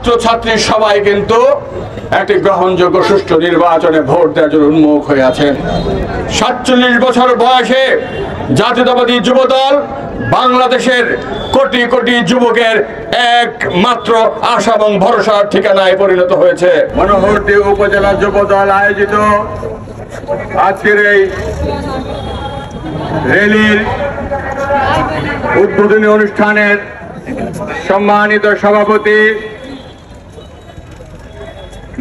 ছাত্রছাত্রী সবাই কিন্তু একটি গ্রহণযোগ্য সুষ্ঠু নির্বাচনে ভোট দেওয়ার জন্য উন্মুখ হয়ে আছেন। ৪৭ বছর বয়সে জাতীয়তাবাদী যুবদল বাংলাদেশের কোটি কোটি যুবকের একমাত্র আশা এবং ভরসার ঠিকানায় পরিণত হয়েছে। মনোহরদী উপজেলা যুবদল আয়োজিত আজকের এই র্যালির উদ্বোধনী অনুষ্ঠানের সম্মানিত সভাপতি,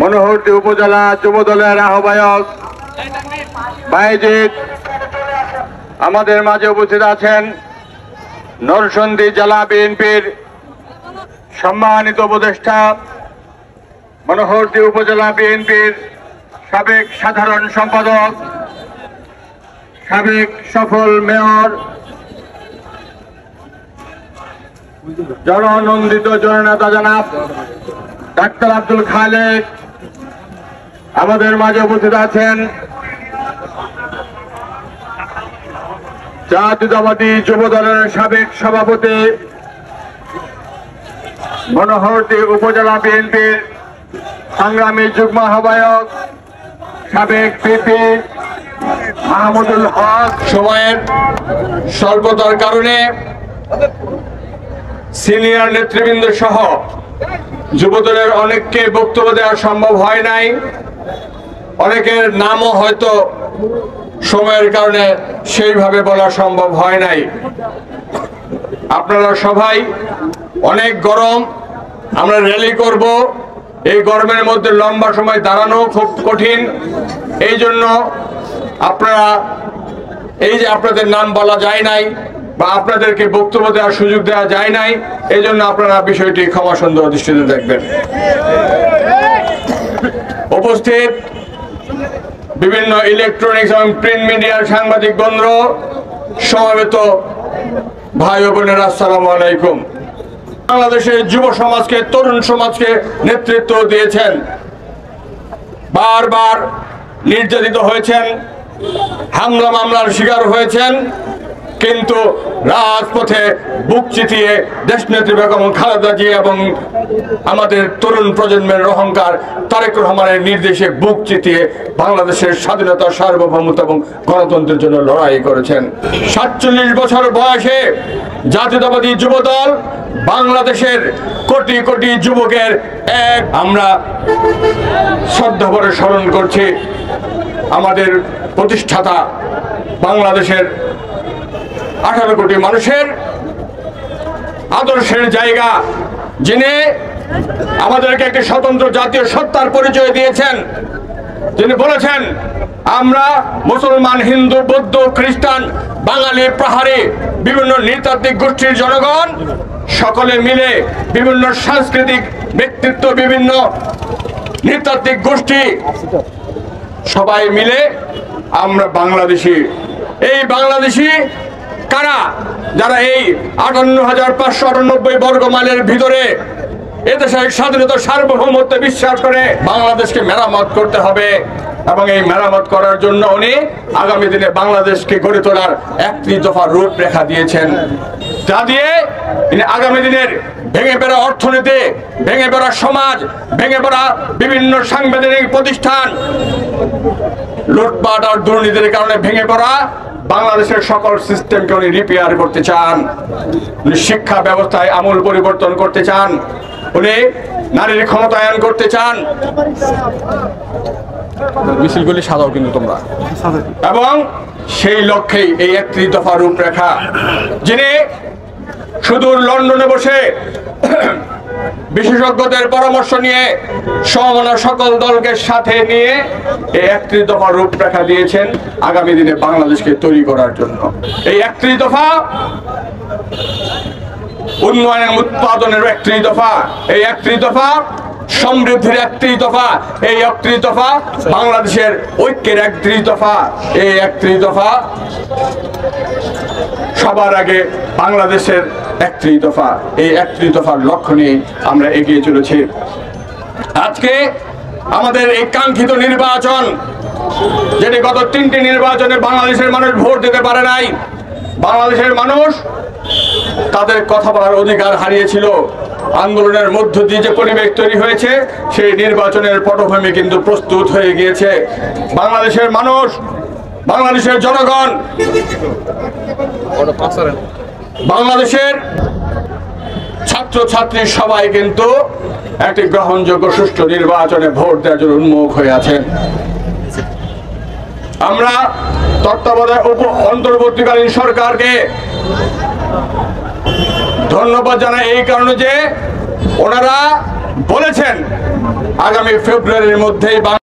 মনোহরদী উপজেলা যুবদলের আহ্বায়ক বাইজিদ আমাদের মাঝে উপস্থিত আছেন। নরসিংদী জেলা বিএনপির সম্মানিত উপদেষ্টা, মনোহরদী উপজেলা বিএনপির সাবেক সাধারণ সম্পাদক, সাবেক সফল মেয়র, জননন্দিত জননেতা জনাব ডাক্তার আব্দুল খালেক আমাদের মাঝে উপস্থিত আছেন। জাতীয়তাবাদী যুবদলের সাবেক সভাপতি, মনোহরদী উপজেলা বিএনপির সংগ্রামী যুগ্ম আহ্বায়ক, সাবেক পিপি মাহমুদুল হক। সময়ের স্বল্পতার কারণে সিনিয়র নেতৃবৃন্দ সহ যুবদলের অনেককে বক্তব্য দেওয়া সম্ভব হয় নাই। অনেকের নামও হয়তো সময়ের কারণে সেইভাবে বলা সম্ভব হয় নাই। আপনারা সবাই, অনেক গরম, আমরা র্যালি করব, এই গরমের মধ্যে লম্বা সময় দাঁড়ানো খুব কঠিন। এই জন্য আপনারা, এই যে আপনাদের নাম বলা যায় নাই বা আপনাদেরকে বক্তব্য দেওয়ার সুযোগ দেওয়া যায় নাই, এই জন্য আপনারা বিষয়টি ক্ষমা সুন্দর দৃষ্টিতে দেখবেন। উপস্থিত বিভিন্ন ইলেকট্রনিক্স এবং প্রিন্ট মিডিয়ার সাংবাদিক বন্ধু, সমবেত ভাই ও বোনেরা, আসসালামু আলাইকুম। বাংলাদেশের যুব সমাজকে, তরুণ সমাজকে নেতৃত্ব দিয়েছেন, বারবার নির্যাতিত হয়েছেন, হামলা মামলার শিকার হয়েছেন, কিন্তু রাজপথে বুক চিতিয়ে দেশনেত্রী বেগম খালেদা জিয়া এবং আমাদের তরুণ প্রজন্মের অহংকার তারেক রহমানের নির্দেশে বুক চিতিয়ে বাংলাদেশের স্বাধীনতা, সার্বভৌমত্ব এবং গণতন্ত্রের জন্য লড়াই করেছেন। ৪৭ বছর বয়সে জাতীয়তাবাদী যুবদল বাংলাদেশের কোটি কোটি যুবকের আমরা শ্রদ্ধা করে স্মরণ করছি আমাদের প্রতিষ্ঠাতা, বাংলাদেশের 18 কোটি মানুষের আদর্শের জায়গা, যিনি আমাদেরকে একটি স্বতন্ত্র জাতীয় সত্তার পরিচয় দিয়েছেন। তিনি বলেছেন, আমরা মুসলমান, হিন্দু, বৌদ্ধ, খ্রিস্টান, বাঙালি, পাহাড়ি, বিভিন্ন নৃতাত্ত্বিক গোষ্ঠীর জনগণ সকলে মিলে, বিভিন্ন সাংস্কৃতিক ব্যক্তিত্ব, বিভিন্ন নৃতাত্ত্বিক গোষ্ঠী সবাই মিলে আমরা বাংলাদেশি। এই বাংলাদেশি কারা? যারা এই 58,598 বর্গ মাইলের ভিতরে এদেশের স্বাধীনতা, সার্বভৌমত্বে বিশ্বাস করে বাংলাদেশকে মেরামত করতে হবে, এবং এই মেরামত করার জন্য উনি আগামী দিনে বাংলাদেশকে গড়ে তোলার 31 দফা রূপরেখা দিয়েছেন, যা দিয়ে আগামী দিনের ভেঙে পড়া অর্থনীতি, ভেঙে পড়া সমাজ, ভেঙে পড়া বিভিন্ন সাংবিধানিক প্রতিষ্ঠান, লুটপাট আর দুর্নীতির কারণে ভেঙে পড়া বাংলাদেশের সকল সিস্টেমকে উনি রিপেয়ার করতে চান। উনি শিক্ষা ব্যবস্থায় আমূল পরিবর্তন করতে চান, উনি নারীর ক্ষমতায়ন করতে চান। মিছিলগুলি সাজাও কিন্তু তোমরা, এবং সেই লক্ষ্যেই এই 31 দফা রূপরেখা, যিনি সুদূর লন্ডনে বসে বিশেষজ্ঞদের পরামর্শ নিয়ে সমমনা সকল দলকে সাথে নিয়ে এই 31 দফা রূপরেখা দিয়েছেন আগামী দিনে বাংলাদেশকে তৈরি করার জন্য। এই 31 দফা উন্নয়ন উৎপাদনের 31 দফা, এই 31 দফা সমৃদ্ধির 31 দফা, এই 31 দফা বাংলাদেশের ঐক্যের 31 দফা, এই 31 দফা সবার আগে বাংলাদেশের 31 দফা। এই 31 দফার লক্ষ্য নিয়ে আমরা এগিয়ে চলেছি। আজকে আমাদের এই কাঙ্ক্ষিত নির্বাচন, যেটি গত 3টি নির্বাচনে বাংলাদেশের মানুষ ভোট দিতে পারে নাই, বাংলাদেশের মানুষ তাদের কথা বলার অধিকার হারিয়েছিল, আন্দোলনের মধ্য দিয়ে যে পরিবেশ তৈরি হয়েছে, সেই নির্বাচনের পটভূমি কিন্তু প্রস্তুত হয়ে গিয়েছে। বাংলাদেশের মানুষ, বাংলাদেশের জনগণ, বাংলাদেশের ছাত্রছাত্রী সবাই কিন্তু একটি গ্রহণযোগ্য সুষ্ঠু নির্বাচনে ভোট দেওয়ার জন্য উন্মুখ হয়ে আছেন। আমরা তত্ত্বাবধায়ক অন্তর্বর্তীকালীন সরকারকে ধন্যবাদ জানাই এই কারণে যে ওনারা বলেছেন আগামী ফেব্রুয়ারির মধ্যেই